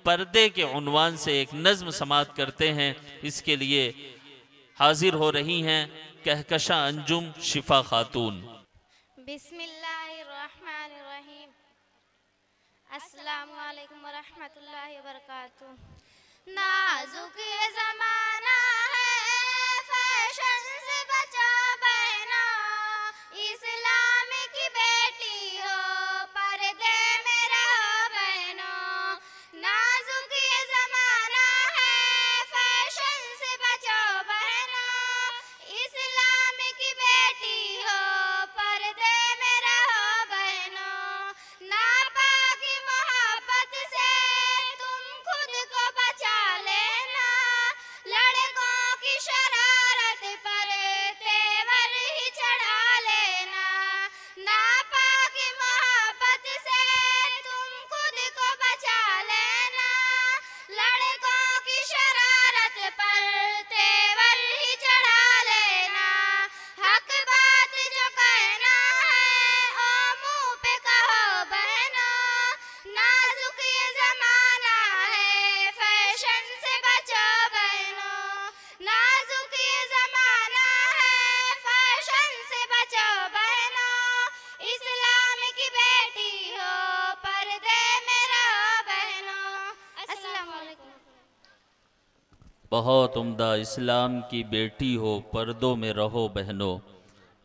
پردے کے عنوان سے ایک نظم سماعت کرتے ہیں۔ اس کے لیے حاضر ہو رہی ہیں کہکشاں انجم شفا خاتون۔ بسم اللہ الرحمن الرحیم۔ السلام علیکم ورحمۃ اللہ وبرکاتہ۔ نازک یہ زمانہ ہے، فیشن سے بچا بہنا، اسلام کی بیٹی ہو پردے میں رہو بہنوں۔ نازک یہ زمانہ ہے، فیشن سے بچاؤ بہنا، اسلام کی بیٹی ہو پردے میں رہو بہنوں۔ ناپاک محبت سے تم خود کو بچا لینا، لڑکوں کی شرارت پر تیور ہی چڑھا لینا۔ ناپاک محبت سے تم خود کو بچا لینا، لڑکوں کی شرارت پر تیور ہی چڑھا لینا۔ حق بات جو کہنا ہے او منہ پہ کہو بہنوں، نازک یہ زمانہ ہے، فیشن سے بچو بہنوں۔ نازک یہ زمانہ ہے، فیشن سے بچو بہنوں، اسلام کی بیٹی ہو پردے میں رہو بہنوں۔ السلام علیکم۔ بہت عمدہ، اسلام کی بیٹی ہو پردوں میں رہو بہنوں۔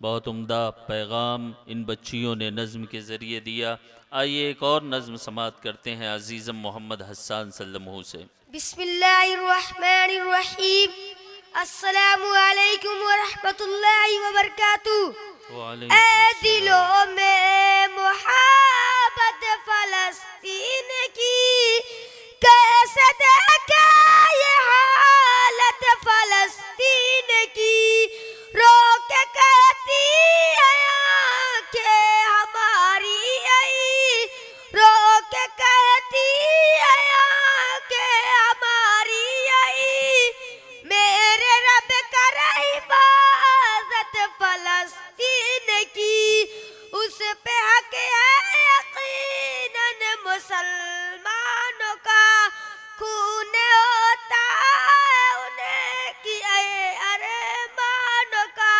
بہت عمدہ پیغام ان بچیوں نے نظم کے ذریعے دیا۔ آئیے ایک اور نظم سماعت کرتے ہیں عزیزم محمد حسان سلمہ سے۔ بسم اللہ الرحمن الرحیم۔ السلام علیکم ورحمۃ اللہ وبرکاتہ۔ اے دلوں میں محبت فلسطین کی، کیسے دیکھے یہ حالت فلسطین کی، رو کے کہتی ہے آنکھیں ہماری آئی، رو کے کہتی ہے آنکھیں ہماری آئی، میرے رب کر حفاظت فلسطین کی، اس پہ حق ہے یقیناً مسلمانوں کا، خون ہوتا ہے انہیں کی ارمانوں کا۔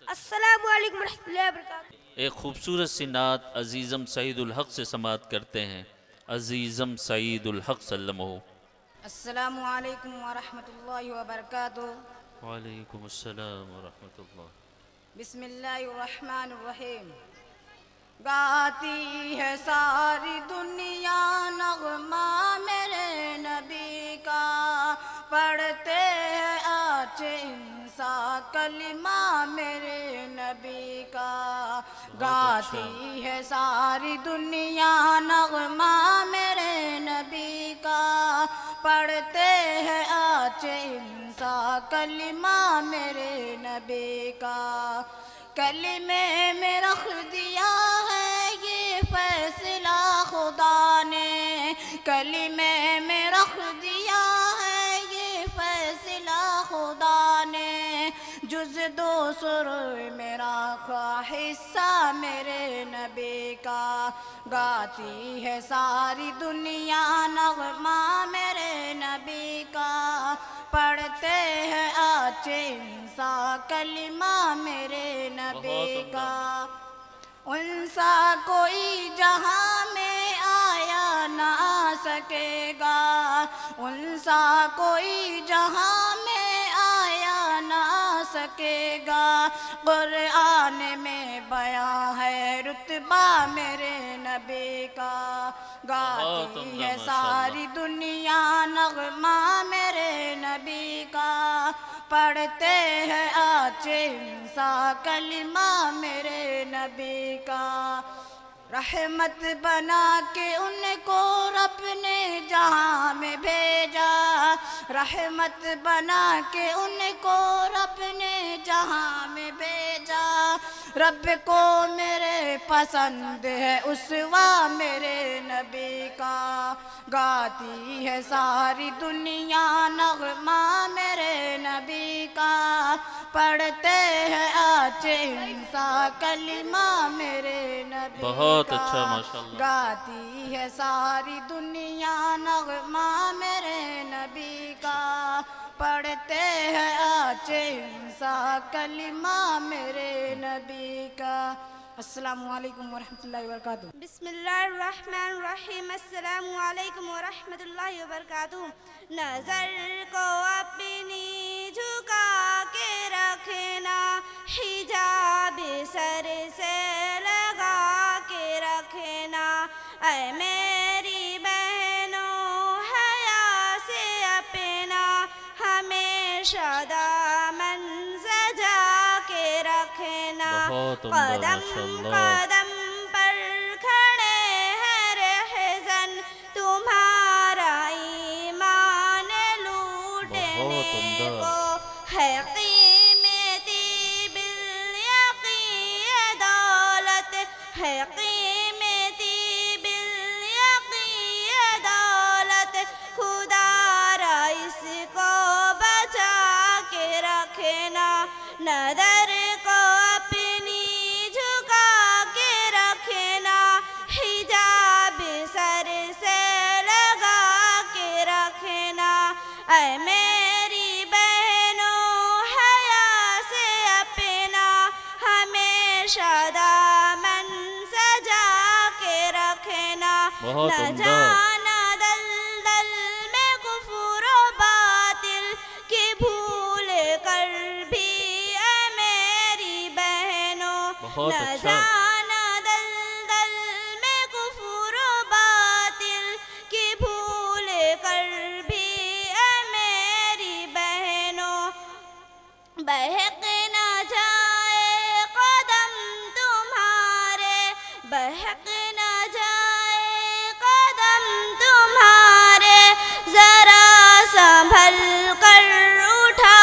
السلام علیکم ورحمۃ اللہ وبرکاتہ۔ ایک خوبصورت سی نعت عزیزم سعید الحق سے سماعت کرتے ہیں۔ عزیزم سعید الحق سلمہ۔ السلام علیکم ورحمۃ اللہ وبرکاتہ۔ وعلیکم السلام ورحمۃ اللہ۔ بسم اللہ الرحمن الرحیم۔ گاتی ہے ساری دنیا نغمہ میرے نبی کا، پڑھتے ہیں آج انسا کلمہ میرے نبی کا، گاتی ہے ساری دنیا نغمہ میرے نبی کا، پڑھتے ہیں آج انسا کلمہ میرے نبی کا، کلمے میں رکھ دیا ہے یہ فیصلہ خدا نے، کلمے میں رکھ دیا ہے یہ فیصلہ خدا نے، جز دو سر میرا حصہ میرے نبی کا، گاتی ہے ساری دنیا نغمہ میرے نبی کا، پڑھتے ہیں آج انسا کلمہ میرے نبی کا، انسا کوئی جہاں میں آیا نہ آ سکے گا، انسا کوئی جہاں میں آیا نہ آ سکے گا، قرآن میں بیان ہے رتبہ میرے نبی کا، گاتی ہے ساری دنیا نغمہ میرے نبی کا، پڑھتے ہیں آج انسا کلمہ میرے نبی کا، رحمت بنا کے ان کو رب نے جہاں میں بھیجا، رحمت بنا کے ان کو رب نے جہاں میں بھیجا، رب کو میرے پسند ہے اسوا میرے نبی کا، گاتی ہے ساری دنیا نغمہ میرے نبی کا، پڑھتے ہیں آج انسان کلمہ میرے نبی کا، بہت اچھا ماشاءاللہ، گاتی ہے ساری دنیا نغمہ میرے نبی کا، پڑھتے ہیں آج انسان کلمہ میرے نبی کا۔ السلام علیکم ورحمۃ اللہ وبرکاتہ۔ بسم اللہ الرحمن الرحیم، السلام علیکم ورحمۃ اللہ وبرکاتہ۔ نظر کو اپنی جھکا کے رکھنا، حجاب سر سے لگا کے رکھنا، اے میری بہنوں حیا سے اپنا ہمیشہ دامن سجا کے رکھنا، بہت عمدہ قدم ماشاءاللہ، قدم پر کھڑے ہیں رہزن، تمہارا ایمان لوٹنے بہت عمدہ، کو ہے قیمتی بالیقین دولت، ہے قیمتی بالیقین دولت، خدا را اس کو بچا کے رکھنا، نظر کو اپنی جھکا کے رکھنا، حجاب سر سے لگا کے رکھنا، اے میری بہنوں حیا سے اپنا ہمیشہ دامن سجا کے رکھنا، بہت نہ عمدہ، جانا دلدل میں کفر و باطل کی بھول کر بھی، اے میری بہنوں بہت نہ اچھا، جانا دلدل میں کفر و باطل کی بھول کر بھی، اے میری بہنوں بہک نہ جائے قدم تمہارے، بہک نہ جائے قدم تمہارے، ذرا سنبھل کر اٹھا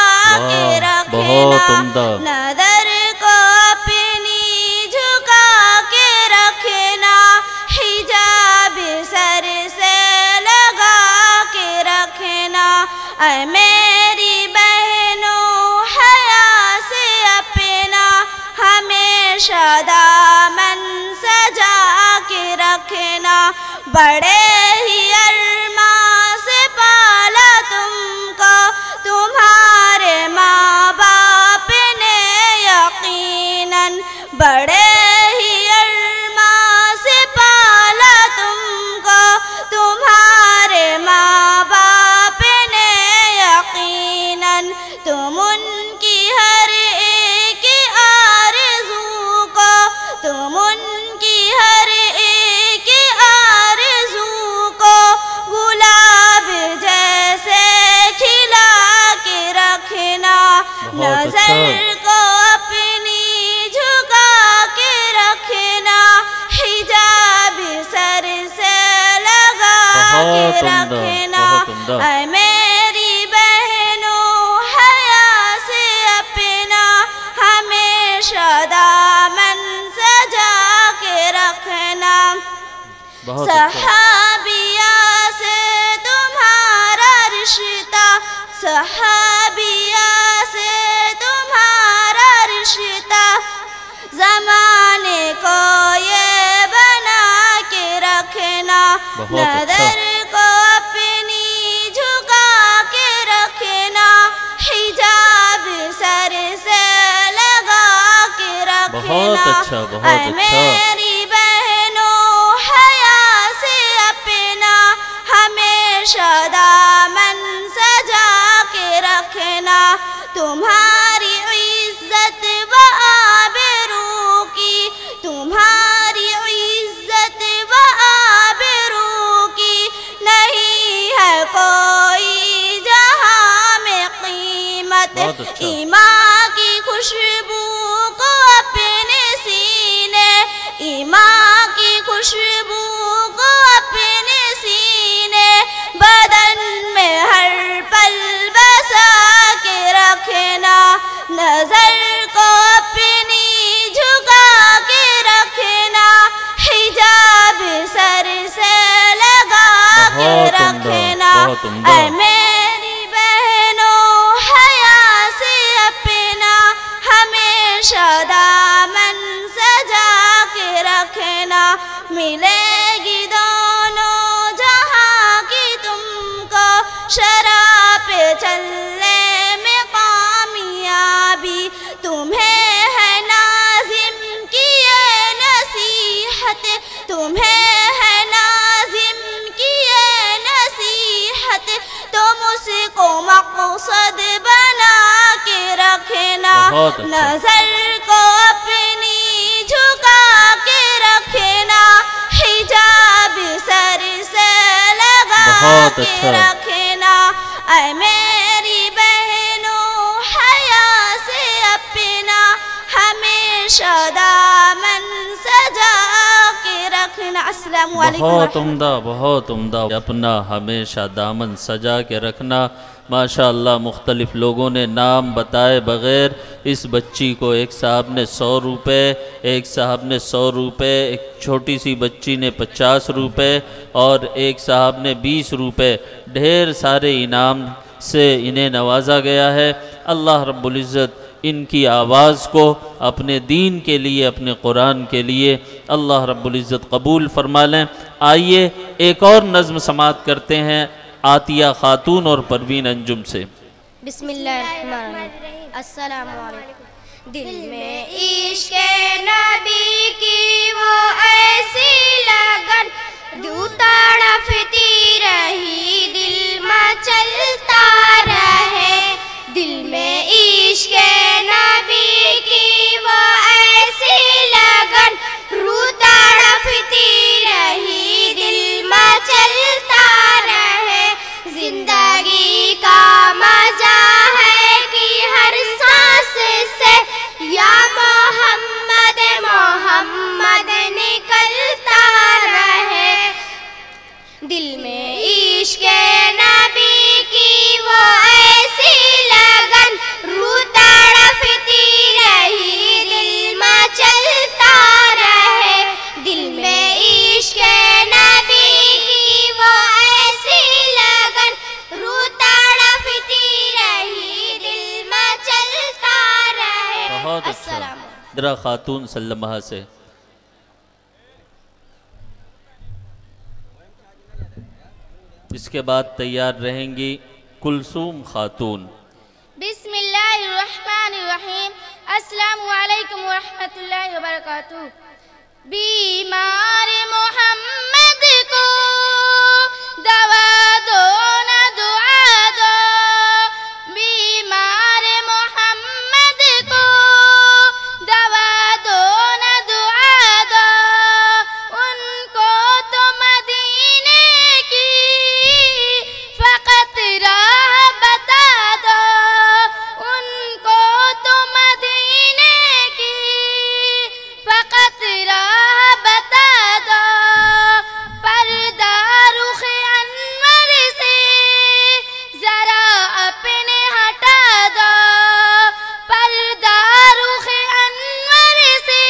کے واہ، بہت رکھنا، عمدہ، نظر کو اپنی جھکا کے رکھنا، حجاب سر سے لگا کے رکھنا، اے میری بہنوں حیا سے اپنا ہمیشہ دامن سجا کے رکھنا، بڑے ہی ارمان سے پالا تم کو تمہارے ماں باپ نے یقیناً، بڑے ہی ارمان سے پالا تم کو تمہارے ماں باپ نے یقیناً، تم ان کی ہر ایک آرزو کو، تم ان کی ہر ایک آرزو کو گلاب جیسے کھلا کے رکھنا، بہت اچھا، نظر کو اپنی جھکا کے رکھنا، حجاب سر سے لگا بہت کے عمدہ، رکھنا، بہت عمدہ، اے میری بہنوں حیا سے اپنا ہمیشہ دامن سجا کے رکھنا، بہت اچھا، صحابیہ سے تمہارا رشتہ، صحابیہ سے تمہارا رشتہ، زمانے کو یہ بنا کے رکھنا، بہت اچھا، نظر کو اپنی جھکا کے رکھنا، حجاب سر سے لگا کے بہت رکھنا، اچھا، بہت اے اچھا، میری بہنوں حیا سے اپنا ہمیشہ دامن سجا کے رکھنا، تمہاری عزت و آبرو کی، تمہاری عزت و آبرو کی نہیں ہے کوئی جہاں میں قیمت، بہت اچھا، ایمان کی خوشبو کو اپنے سینے، ایمان کی خوشبو کو اپنے سینے، بدن میں ہر پل بسا کے رکھنا، نظر کو اپنی جھکا بہت عمدہ۔ اے میری بہنوں حیا سے اپنا ہمیشہ دامن سجا کے رکھنا، ملے گی دونوں جہاں کی تم کو شرح پہ چلنے میں کامیابی، تمہیں ہے ناظم کی یہ نصیحت، تمہیں ہے ناظم کی یہ نصیحت، تم اس کو مقصد بنا کے رکھنا، بہت اچھا۔ نظر کو اپنی جھکا کے رکھنا، حجاب سر سے لگا بہت کے اچھا۔ رکھنا، اے میری بہنوں حیا سے اپنا ہمیشہ دامن سجا کے رکھنا۔ السلام علیکم بہت عمدہ، بہت عمدہ، اپنا ہمیشہ دامن سجا کے رکھنا۔ ماشاءاللہ مختلف لوگوں نے نام بتائے بغیر اس بچی کو، ایک صاحب نے 100 روپے، ایک صاحب نے 100 روپے، ایک چھوٹی سی بچی نے 50 روپے اور ایک صاحب نے 20 روپے، ڈھیر سارے انعام سے انہیں نوازا گیا ہے۔ اللہ رب العزت ان کی آواز کو اپنے دین کے لیے، اپنے قرآن کے لیے اللہ رب العزت قبول فرما لیں۔ آئیے ایک اور نظم سماعت کرتے ہیں عاطیہ خاتون اور پروین انجم سے۔ بسم اللہ الرحمن الرحیم۔ السلام علیکم۔ دل میں عشق نبی کی وہ ایسی لگن، جو تڑپتی رہی دل مچلتا رہے، دل میں عشق نبی کی وہ ایسی لگن، روح تڑپتی رہی دل مچلتا رہے، زندگی کا مزہ ہے کہ ہر سانس سے یا محمد محمد نکلتا رہے، دل میں عشق نبی کی وہ ایسی لگن، روح تڑپتی رہی دل مچلتا رہے، دل میں عشق نبی کی وہ ایسی لگن، روح تڑپتی رہی دل مچلتا رہے۔ بہت اچھا۔ درا خاتون سلمہ سے۔ اس کے بعد تیار رہیں گی کلثوم خاتون۔ بسم اللہ الرحمن الرحیم۔ السلام علیکم ورحمۃ اللہ وبرکاتہ۔ بیمار محمد کو دوا دو نہ دعا دو، بیمار محمد کو دوا دو نہ دعا دو، ان کو تو مدینے کی فقط راہ بتا دو، ان کو تو مدینے کی فقط راہ بتا دو، پردہ رخ انور سے ذرا اپنے ہٹا دو، پردہ رخ انور سے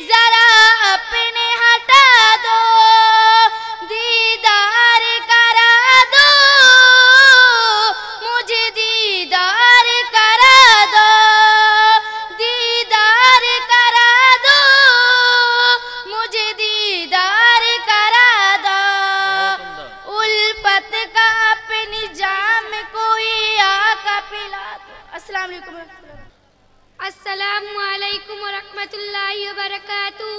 ذرا اپنے ہٹا دو، دیدار کرا دو مجھے، دیدار کرا دو، دیدار کرا دو مجھے، دیدار کرا دو، الفت کا اپنی جام کوئی آقا پلا دو۔ السلام علیکم ورحمۃ اللہ۔ السلام علیکم ورحمۃ اللہ وبرکاتہ۔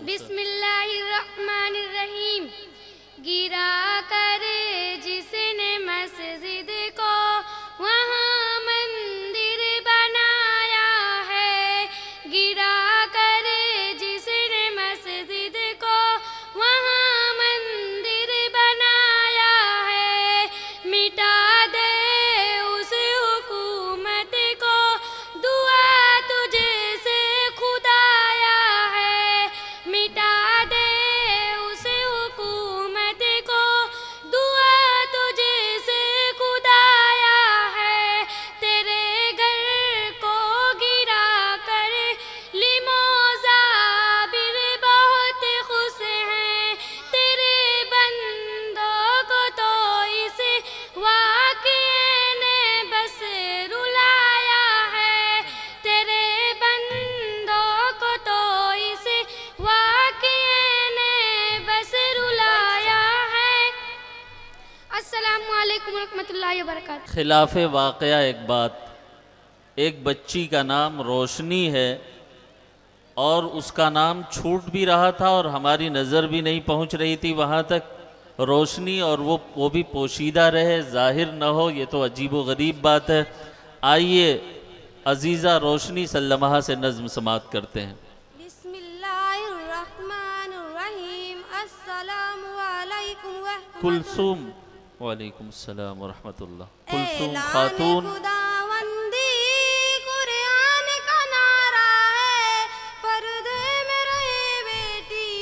بسم اللہ الرحمن الرحیم۔ گرا کر جس نے مسجد کو وہاں مندر بنایا ہے، گرا کر جس نے مسجد کو وہاں مندر بنایا ہے، مٹا دے اس حکومت کو دعا تجھ سے خدایا ہے، مٹا دے اس حکومت کو دعا اللہ وبرکاتہ۔ خلاف واقعہ ایک بات، ایک بچی کا نام روشنی ہے اور اس کا نام چھوٹ بھی رہا تھا اور ہماری نظر بھی نہیں پہنچ رہی تھی وہاں تک، روشنی، اور وہ بھی پوشیدہ رہے، ظاہر نہ ہو، یہ تو عجیب و غریب بات ہے۔ آئیے عزیزہ روشنی سلمہ سے نظم سماعت کرتے ہیں۔ بسم اللہ الرحمن الرحیم، السلام علیکم ورحمۃ کلثوم، وعلیکم السلام ورحمۃ اللہ۔ کلثوم خاتون، خداوندی قرآن کا نعرہ ہے، پردے میں رہے بیٹی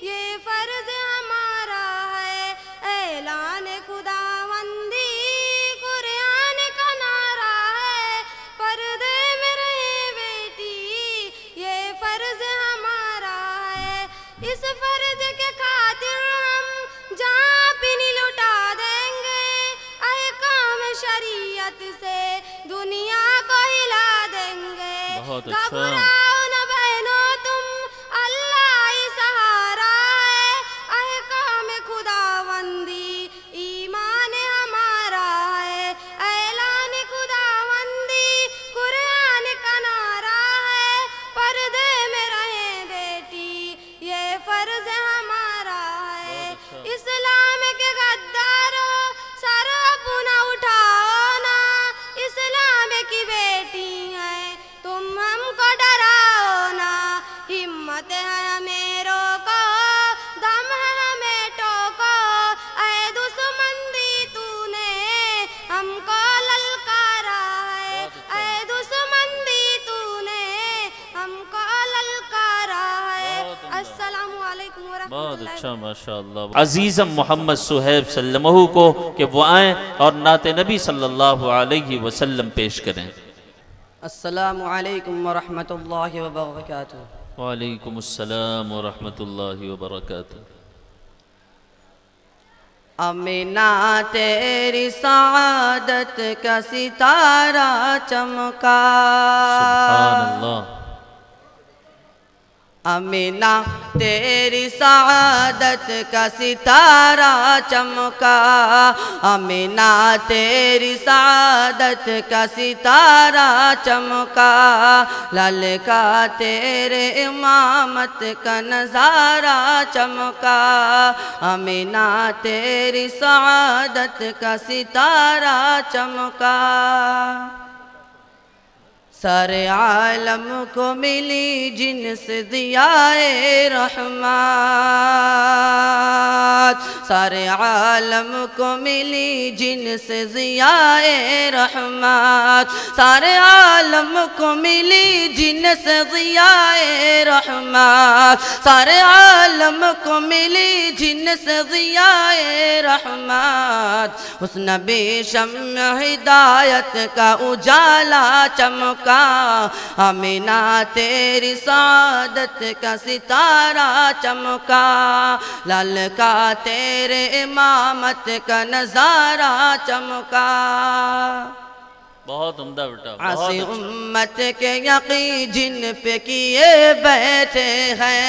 یہ فرض ہمارا ہے۔ اعلان خداوندی قرآن کا نعرہ ہے، پردے میں رہے بیٹی یہ فرض ہمارا ہے۔ اس فرض کے خاطر ہم جہاں پنی لٹا دیں گے، احکام شریعت سے دنیا کو ہلا دیں گے۔ بہت اچھا۔ گھبراؤ نہ بہنوں تم، اللہ ہی سہارا ہے، احکام خداوندی ایمان ہمارا ہے۔ اعلان خداوندی قرآن کا نعرہ ہے، پردے میں رہیں بیٹی یہ فرض ہمارا ہے۔ اسلام کے غداروں سر اپنا اٹھاؤ نا، اسلام کی بیٹی ہیں تم ہم کو ڈراؤ نا۔ ہمت ہے ہمیں روکو، دم ہے ہمیں ٹوکو، اے دشمندی تو نے ہم کو للکارا ہے۔ اے دشمندی تو نے ہم کو للکارا ہے۔ السلام علیکم ورحمۃ بہت اللہ۔ اچھا، ماشاءاللہ۔ عزیزم محمد صہیب سلمہ کو کہ وہ آئیں اور نعت نبی صلی اللہ علیہ وسلم پیش کریں۔ السلام علیکم ورحمۃ اللہ وبرکاتہ۔ وعلیکم السلام ورحمۃ اللہ وبرکاتہ۔ آمینہ تیری سعادت کا ستارہ چمکا، سبحان اللہ۔ آمینہ تیری سعادت کا ستارہ چمکا، آمینہ تیری سعادت کا ستارہ چمکا، لال کا تیرے امامت کا نظارہ چمکا، آمینہ تیری سعادت کا ستارہ چمکا۔ سارے عالم کو ملی جن سے ضیاء رحمت، سارے عالم کو ملی جن سے ضیاء رحمت، سارے عالم کو ملی جن سے ضیاء رحمت، سارے عالم کو ملی جن سے ضیاء رحمت۔ اس نبی شمع ہدایت کا اجالا چمکا، آمینہ تیری سعادت کا ستارہ چمکا، لال کا تیرے امامت کا نظارہ چمکا۔ بہت عمدہ بیٹا، بہت عاصی اچھا۔ امت کے یقین جن پہ کیے بیٹھے ہیں،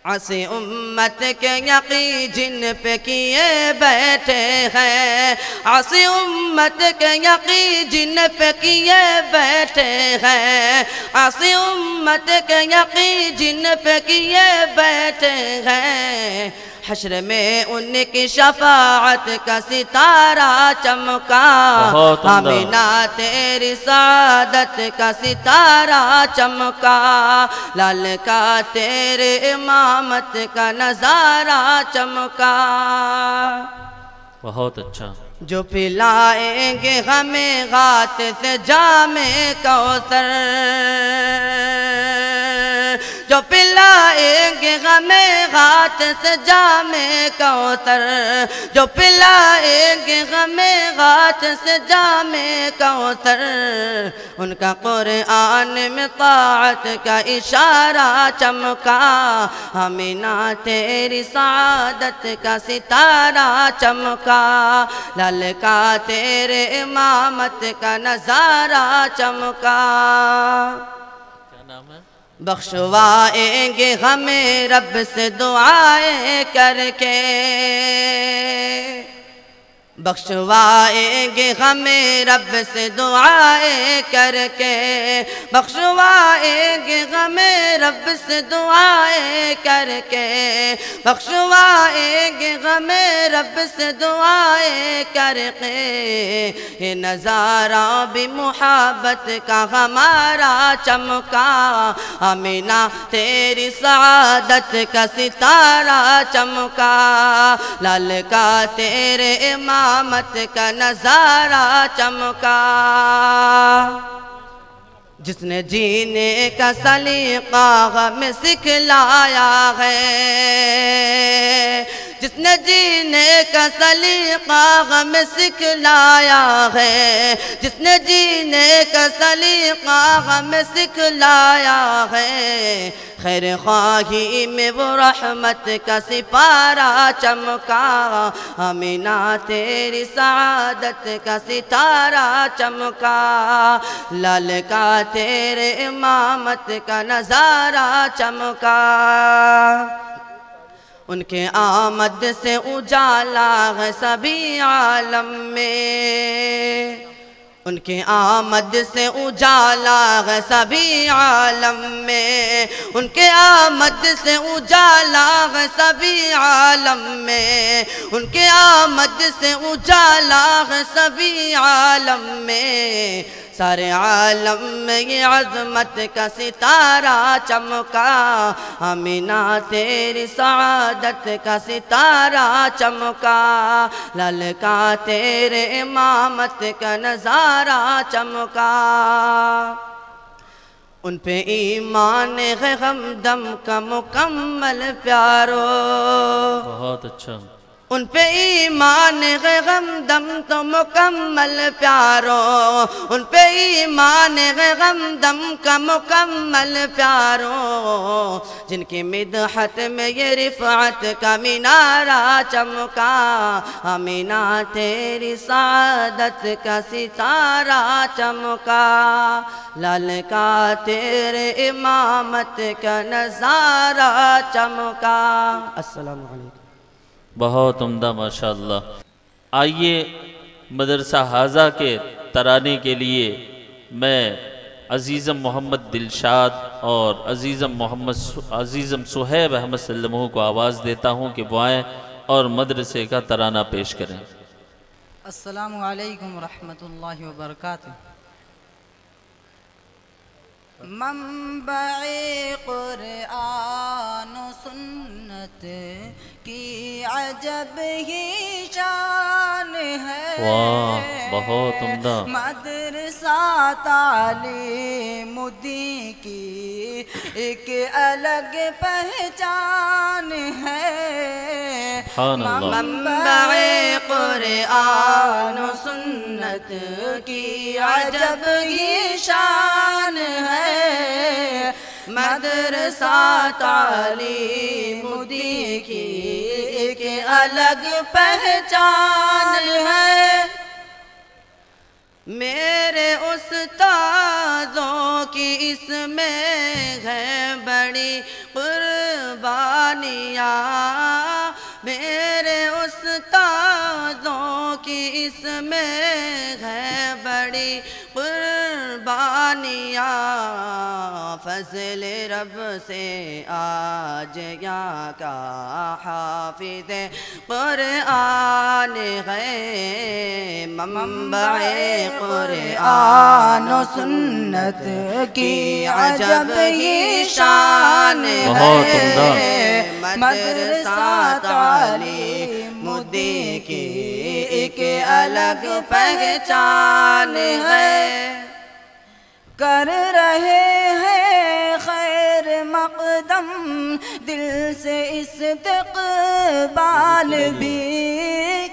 عاصی امت کے یقین جن پہ کیے بیٹھے ہیں، عاصی امت کے یقین جن پہ کیے بیٹھے ہیں، عاصی امت کے یقین جن پہ کیے بیٹھے ہیں، حشر میں ان کی شفاعت کا ستارہ چمکا، آمینہ تیری سعادت کا ستارہ چمکا، لال کا تیرے امامت کا نظارہ چمکا۔ بہت اچھا۔ جو پلائیں گے ہمیں غات سے جام کوثر، جو پلائیں گے ہمیں غات سے جام کوثر، جو پلائیں گے ہمیں غات سے جام کوثر، ان کا قرآن میں طاعت کا اشارہ چمکا، آمینہ تیری سعادت کا ستارہ چمکا، لال کا تیرے امامت کا نظارہ چمکا۔ کیا نام ہے؟ بخشوائیں گے ہمیں رب سے دعائیں کر کے، بخشوائیں گے ہمیں رب سے دعائیں کر کے، بخشوائیں گے ہمیں رب سے دعائیں کر کے، بخشوائیں گے ہمیں رب سے دعائیں کر کے۔ یہ نظارہ بھی محبت کا ہمارا چمکا، آمینہ تیری سعادت کا ستارہ چمکا، لال کا تیرے امامت کا نظارہ چمکا۔ جس نے جینے کا سلیقہ ہمیں سکھلایا ہے، جس نے جینے کا سلیقہ ہمیں سکھلایا ہے، جس نے جینے کا سلیقہ ہمیں سکھلایا ہے، خیر خواہی میں وہ رحمت کا سپارہ چمکا، آمینہ تیری سعادت کا ستارہ چمکا، لال کا تیرے امامت کا نظارہ چمکا۔ ان کے آمد سے اجالا ہے سبھی عالم میں، ان کے آمد سے اجالا ہے سبھی عالم میں، ان کے آمد سے اجالا ہے سبھی عالم میں، ان کے آمد سے اجالا ہے سبھی عالم میں، سارے عالم میں یہ عظمت کا ستارہ چمکا، آمینہ تیری سعادت کا ستارہ چمکا، لال کا تیرے امامت کا نظارہ چمکا۔ ان پہ ایمان ہے ہمدم کا مکمل پیارو، بہت اچھا، ان پہ ایمان ہے غمدم تو مکمل پیارو، ان پہ ایمان ہے غمدم کا مکمل پیارو، جن کی مدحت میں یہ رفعت کا مینارہ چمکا، آمینہ تیری سعادت کا ستارہ چمکا، لال کا تیرے امامت کا نظارہ چمکا۔ السلام علیکم۔ بہت عمدہ ماشاءاللہ۔ آئیے مدرسہ حاضہ کے ترانے کے لیے میں عزیزم محمد دلشاد اور عزیزم صہیب احمد سلمہ کو آواز دیتا ہوں کہ وہ آئیں اور مدرسے کا ترانہ پیش کریں۔ السلام علیکم ورحمۃ اللہ وبرکاتہ۔ منبع قرآن و سنت کی عجب ہی شان ہے، واہ بہت عمدہ۔ مدرسہ تعلیم دین کی ایک الگ پہچان ہے، سبحان اللہ۔ منبع قرآن و سنت کی عجب ہی شان ہے، مدرسہ تعلیم دین کی ایک الگ پہچان ہے، میرے استادوں کی اس میں ہے بڑی قربانیاں، میرے استادوں کی اس میں ہے بڑی قربانیاں، فضل رب سے آج یہاں کا حافظ قرآن ہے، منبع قرآن و سنت کی عجب ہی شان ہے، مدرسہ تعلیم دین کی ایک الگ پہچان ہے، کر رہے ہیں خیر مقدم دل سے استقبال بھی،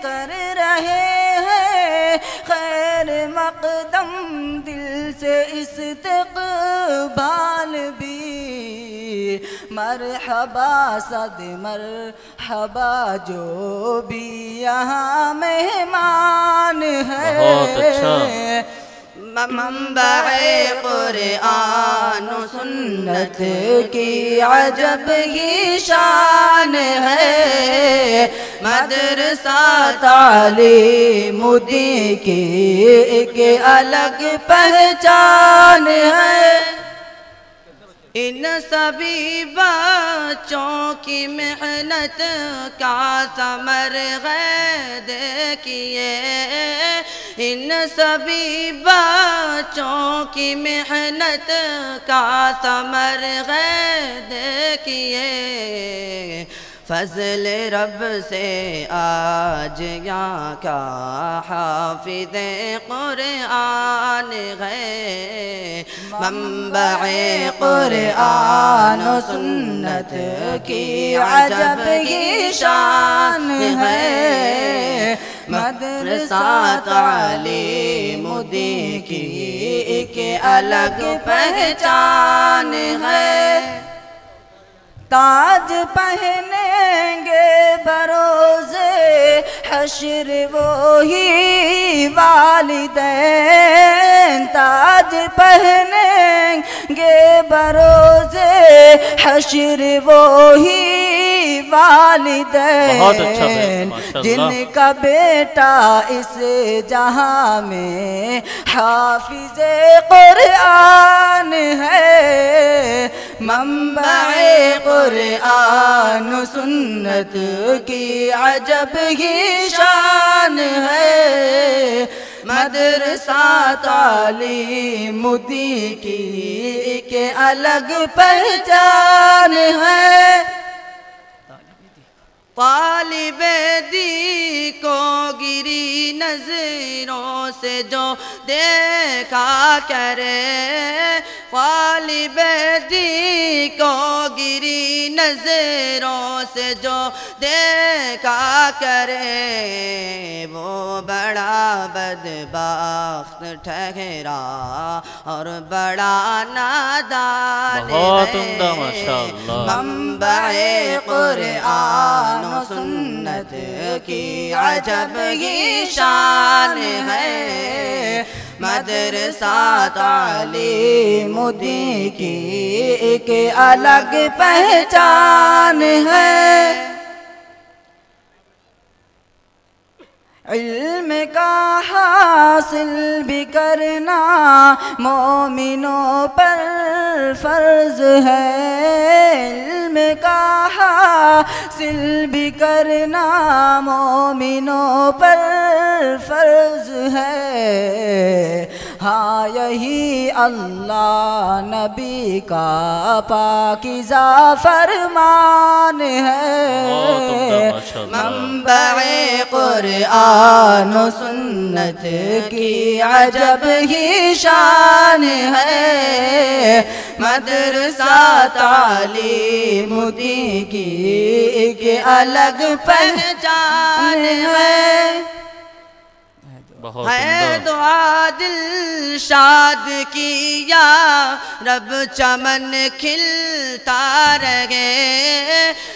کر رہے ہیں خیر مقدم دل سے استقبال بھی، مرحبا صد مرحبا جو بھی یہاں مہمان ہے، بہت اچھا۔ منبع قرآن و سنت کی عجب ہی شان ہے، مدرسہ تعلیم دین کی ایک الگ پہچان ہے۔ ان سبھی بچوں کی محنت کا ثمر ہے دیکھیے، ان سبھی بچوں کی محنت کا ثمر ہے دیکھیے، فضل رب سے آج یہاں کا حافظ قرآن ہے، منبع قرآن و سنت کی عجب ہی شان ہے، مدرسہ تعلیم دین کی ایک الگ پہچان ہے۔ تاج پہنیں گے بروز حشر وہی والدین، تاج پہنیں گے بروز حشر وہی والدین، جن کا بیٹا اس جہاں میں حافظ قرآن ہے، منبع قرآن و سنت کی عجب ہی شان ہے، مدرسہ تعلیم دین کی ایک الگ پہچان ہے۔ طالب دی کو گری نظروں سے جو دیکھا کرے، طالب دی کو گری نظروں سے جو دیکھا کرے، وہ بڑا بدبخت ٹھہرا اور بڑا نادان ہے، بہت عمدہ ماشاءاللہ، منبع قرآن و سنت کی عجب ہی شان ہے، مدرسہ تعلیم دین کی ایک الگ پہچان ہے۔ علم کا حاصل بھی کرنا مومنوں پر فرض ہے، علم کا حاصل بھی کرنا مومنوں پر فرض ہے، ہاں یہی اللہ نبی کا پاکیزہ فرمان ہے، منبع قرآن و سنت کی عجب ہی شان ہے، مدرسہ تعلیم دین کی ایک الگ پہچان ہے، ہے دعا دل شاد کی یا رب چمن کھلتا رہے،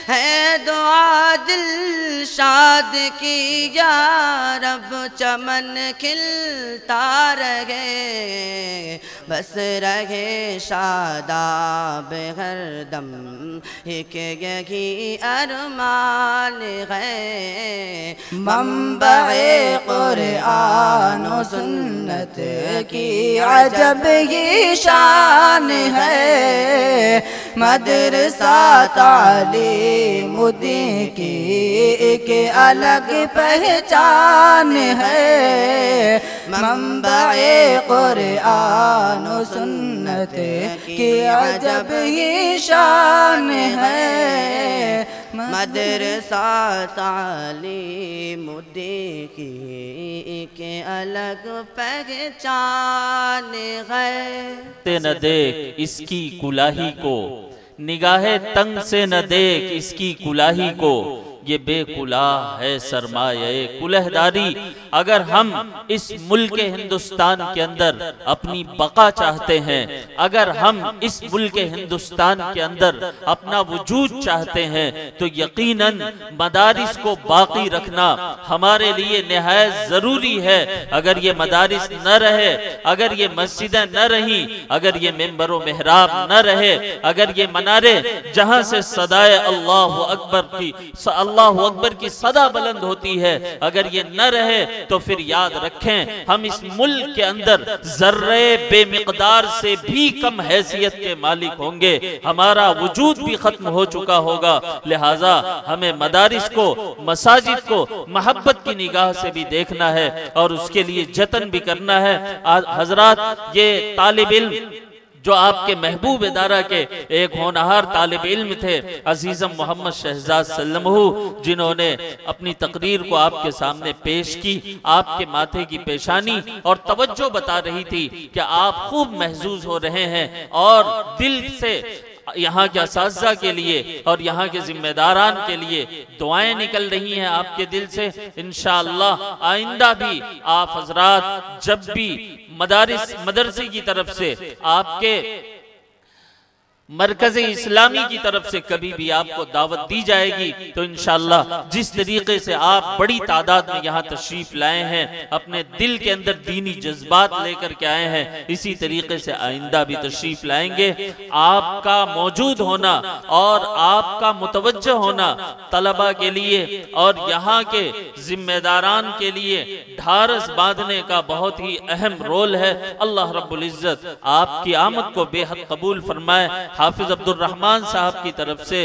ہے دعا دل شاد کی یا رب چمن کھلتا رہے، بس رہے شاداب ہر دم ایک یہی ارمان ہے، منبع قرآن و سنت کی عجب ہی شان ہے، مدرسہ تعلیم دین کی ایک الگ پہچان ہے، منبع قرآن و سنت کی عجب ہی شان ہے، مدرسہ تعلیم دین کی ایک الگ پہچان ہے۔ نہ دیکھ اس کی کلاہی کو، نگاہ تنگ سے نہ دیکھ اس کی کلاہی کو، یہ بے کلاه ہے سرمایہ کلہداری۔ اگر ہم اس ملک ہندوستان کے اندر اپنی بقا چاہتے ہیں، اگر ہم اس ملک ہندوستان کے اندر اپنا وجود چاہتے ہیں، تو یقیناً مدارس کو باقی رکھنا ہمارے لیے نہایت ضروری ہے۔ اگر یہ مدارس نہ رہے، اگر یہ مسجدیں نہ رہیں، اگر یہ منبر و محراب نہ رہے، اگر یہ منارے جہاں سے صدائے اللہ اکبر کی صدا بلند ہوتی ہے، اگر یہ نہ رہے تو پھر یاد رکھیں ہم اس ملک کے اندر ذرے بے مقدار سے بھی کم حیثیت کے مالک ہوں گے، ہمارا وجود بھی ختم ہو چکا ہوگا۔ لہٰذا ہمیں مدارس کو، مساجد کو محبت کی نگاہ سے بھی دیکھنا ہے اور اس کے لیے جتن بھی کرنا ہے۔ حضرات، یہ طالب علم جو آپ کے محبوب ادارہ کے ایک ہونہار طالب علم تھے، عزیزم محمد شہزاد سلمہ، جنہوں نے اپنی تقریر کو آپ کے سامنے پیش کی، آپ کے ماتھے کی پیشانی اور توجہ بتا رہی تھی کہ آپ خوب محظوظ ہو رہے ہیں اور دل سے یہاں کے اساتذہ کے لیے اور یہاں کے ذمہ داران کے لیے دعائیں نکل رہی ہیں آپ کے دل سے۔ انشاءاللہ آئندہ بھی آپ حضرات جب بھی مدرسے کی طرف سے، آپ کے مرکز اسلامی کی طرف سے کبھی بھی آپ کو دعوت دی جائے گی تو انشاءاللہ جس طریقے سے آپ بڑی تعداد میں یہاں تشریف لائے ہیں، اپنے دل کے اندر دینی جذبات لے کر کے آئے ہیں، اسی طریقے سے آئندہ بھی تشریف لائیں گے۔ آپ کا موجود ہونا اور آپ کا متوجہ ہونا طلبہ کے لیے اور یہاں کے ذمہ داران کے لیے ڈھارس باندھنے کا بہت ہی اہم رول ہے۔ اللہ رب العزت آپ کی آمد کو بے حد قبول فرمائے۔ حافظ عبد الرحمن صاحب کی طرف سے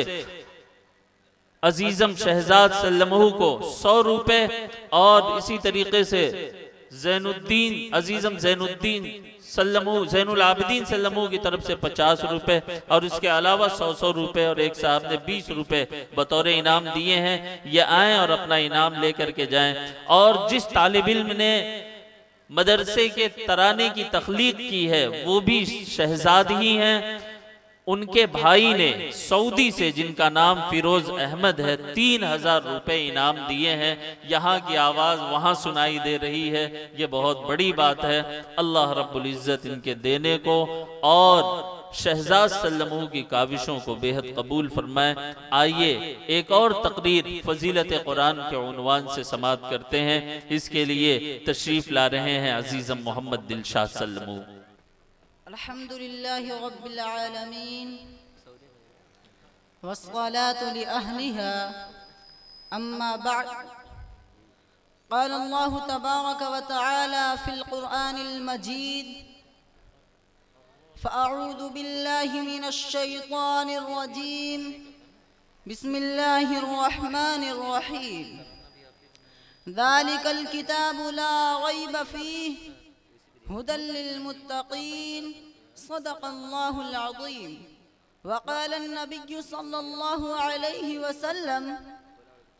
عزیزم شہزاد سلمہ کو 100 روپے اور اسی طریقے سے عزیزم زین العابدین سلمہ کی طرف سے 50 روپے اور اس کے علاوہ 100 روپے اور ایک صاحب نے 20 روپے بطور انعام دیے ہیں۔ یہ آئیں اور اپنا انعام لے کر کے جائیں۔ اور جس طالب علم نے مدرسے کے ترانے کی تخلیق کی ہے وہ بھی شہزاد ہی ہیں۔ ان کے بھائی نے سعودی سے، جن کا نام فیروز احمد ہے، 3000 روپے انعام دیے ہیں۔ یہاں کی آواز وہاں سنائی دے رہی ہے، یہ بہت بڑی بات ہے۔ اللہ رب العزت ان کے دینے کو اور شہزاد سلمہ کی کاوشوں کو بے حد قبول فرمائے۔ آئیے ایک اور تقریر فضیلت قرآن کے عنوان سے سماعت کرتے ہیں۔ اس کے لیے تشریف لا رہے ہیں عزیزم محمد دلشاد سلمہ۔ الحمدللہ رب العالمین والصلاة لأہلها اما بعد قال اللہ تبارک وتعالی فی القرآن المجید فأعوذ باللہ من الشیطان الرجیم بسم اللہ الرحمن الرحیم ذالک الکتاب لا ریب فیہ هدى للمتقين صدق الله العظيم وقال النبي صلى الله عليه وسلم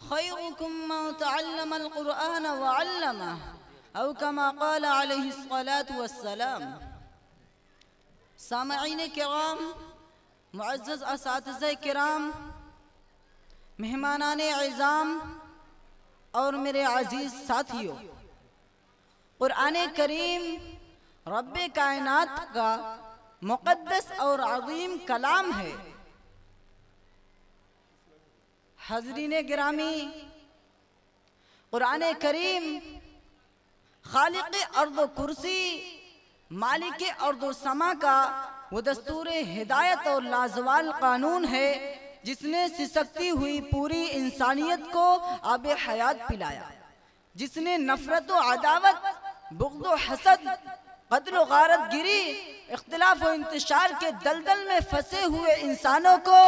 خيركم من تعلم القرآن وعلمه أو كما قال عليه الصلاة والسلام۔ سامعین کرام، معزز اساتذہ کرام، مہمانان اعظام اور میرے عزیز ساتھیوں، قرآن کریم رب کائنات کا مقدس اور عظیم کلام ہے۔ حاضرین گرامی، قرآن کریم خالق ارض و کرسی، مالک ارض و سما کا وہ دستور ہدایت اور لازوال قانون ہے جس نے سسکتی ہوئی پوری انسانیت کو آب حیات پلایا، جس نے نفرت و عداوت، بغض و حسد، قتل و غارت گری، اختلاف و انتشار کے دلدل میں پھنسے ہوئے انسانوں کو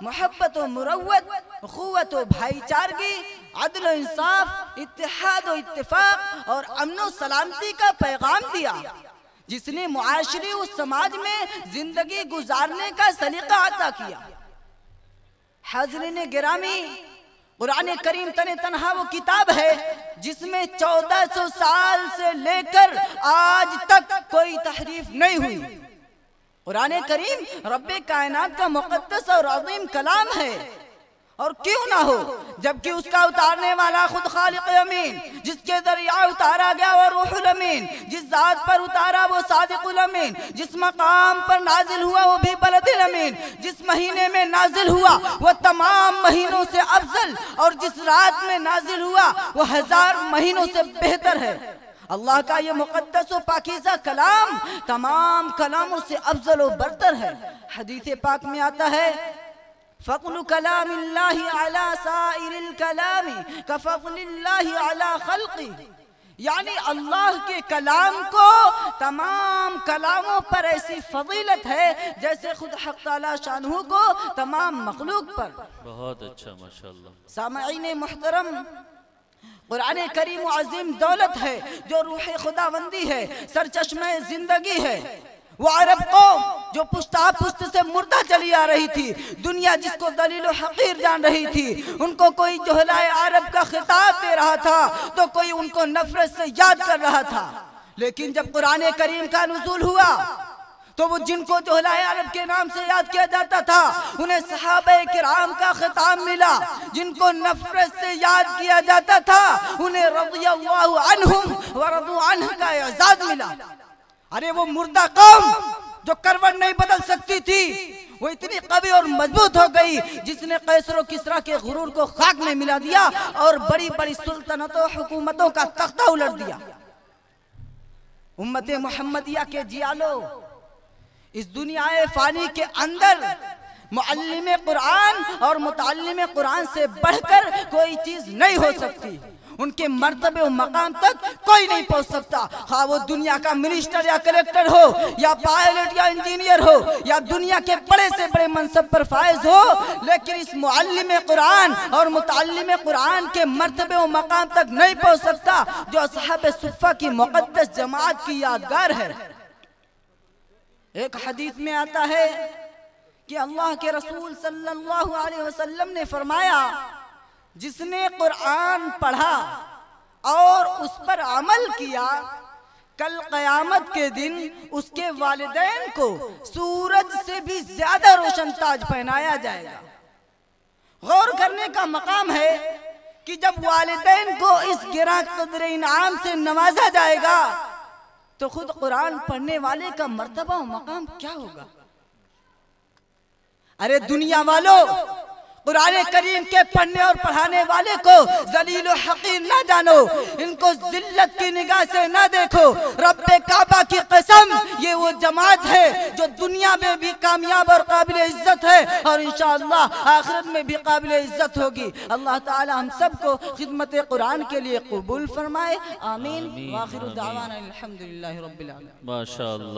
محبت و مروت، اخوت و بھائی چارگی، عدل و انصاف، اتحاد و اتفاق اور امن و سلامتی کا پیغام دیا، جس نے معاشرے و سماج میں زندگی گزارنے کا سلیقہ عطا کیا۔ حاضرین گرامی، قرآن کریم تنہا وہ کتاب ہے جس میں 1400 سال سے لے کر آج تک کوئی تحریف نہیں ہوئی۔ قرآن کریم رب کائنات کا مقدس اور عظیم کلام ہے اور کیوں نہ ہو جبکہ اس کا اتارنے والا خود خالق امین، جس کے ذریعہ اتارا گیا وہ روح الامین، جس ذات پر اتارا وہ صادق الامین، جس مقام پر نازل ہوا وہ بھی بلد الامین، جس مہینے میں نازل ہوا وہ تمام مہینوں سے افضل، اور جس رات میں نازل ہوا وہ 1000 مہینوں سے بہتر ہے۔ اللہ کا یہ مقدس و پاکیزہ کلام تمام کلاموں سے افضل و برتر ہے۔ حدیث پاک میں آتا ہے فضل کلام اللہ علی سائر الکلام کفضل اللہ علی خلقی، یعنی اللہ کے کلام کو تمام کلاموں پر ایسی فضیلت ہے جیسے خود حق تعالی شانہ کو تمام مخلوق پر۔ بہت اچھا، ماشاءاللہ۔ سامعین محترم، قرآن کریم عظیم دولت ہے جو روح خداوندی ہے، سرچشمہ زندگی ہے۔ وہ عرب قوم جو پشتا پشت سے مردہ چلی آ رہی تھی، دنیا جس کو ذلیل و حقیر جان رہی تھی، ان کو کوئی جہلائے عرب کا خطاب دے رہا تھا تو کوئی ان کو نفرت سے یاد کر رہا تھا۔ لیکن جب قرآن کریم کا نزول ہوا تو وہ جن کو جہلائے عرب کے نام سے یاد کیا جاتا تھا انہیں صحابہ کرام کا خطاب ملا، جن کو نفرت سے یاد کیا جاتا تھا انہیں رضی اللہ عنہم ورضوا عنہ کا اعزاز ملا۔ ارے وہ مردہ قوم جو کروٹ نہیں بدل سکتی تھی وہ اتنی قوی اور مضبوط ہو گئی جس نے قیصر و کسریٰ کے غرور کو خاک میں ملا دیا اور بڑی بڑی سلطنتوں حکومتوں کا تختہ الٹ دیا۔ امت محمدیہ کے جیالو، اس دنیا فانی کے اندر معلم قرآن اور متعلم قرآن سے بڑھ کر کوئی چیز نہیں ہو سکتی۔ ان کے مرتبے و مقام تک کوئی نہیں پہنچ سکتا، خواہ وہ دنیا کا منسٹر یا کلیکٹر ہو یا پائلٹ یا انجینئر ہو یا دنیا کے بڑے سے بڑے منصب پر فائز ہو، لیکن اس معلم قرآن اور متعلم قرآن کے مرتبے و مقام تک نہیں پہنچ سکتا جو اصحاب صفہ کی مقدس جماعت کی یادگار ہے۔ ایک حدیث میں آتا ہے کہ اللہ کے رسول صلی اللہ علیہ وسلم نے فرمایا، جس نے قرآن پڑھا اور اس پر عمل کیا، کل قیامت کے دن اس کے والدین کو سورج سے بھی زیادہ روشن تاج پہنایا جائے گا۔ غور کرنے کا مقام ہے کہ جب والدین کو اس گراں قدر انعام سے نوازا جائے گا تو خود قرآن پڑھنے والے کا مرتبہ و مقام کیا ہوگا؟ ارے دنیا والوں، قرآن کریم کے پڑھنے اور پڑھانے والے کو ذلیل و حقیر نہ جانو، ان کو ذلت کی نگاہ سے نہ دیکھو۔ رب کعبہ کی قسم، یہ وہ جماعت ہے جو دنیا میں بھی کامیاب اور قابل عزت ہے اور انشاءاللہ آخرت میں بھی قابل عزت ہوگی۔ اللہ تعالی ہم سب کو خدمت قرآن کے لیے قبول فرمائے، آمین۔ وآخر دعوانا الحمدللہ رب العالمین۔ ماشاءاللہ۔